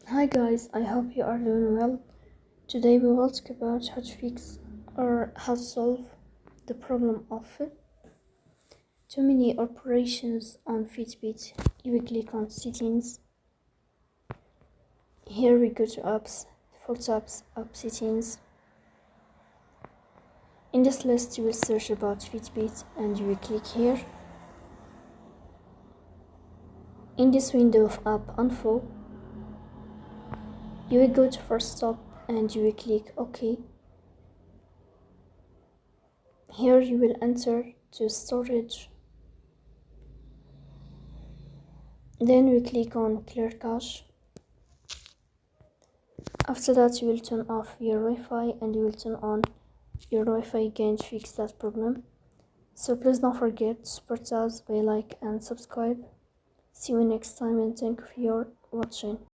Hi guys, I hope you are doing well. Today we will talk about how to fix or how to solve the problem of too many operations on Fitbit. You will click on settings. Here we go to apps, default apps, app settings. In this list you will search about Fitbit and you will click here. In this window of app info, you will go to first stop and you will click OK. Here you will enter to storage. Then we click on clear cache. After that you will turn off your Wi-Fi and you will turn on your Wi-Fi again to fix that problem. So please don't forget to support us by like and subscribe. See you next time and thank you for your watching.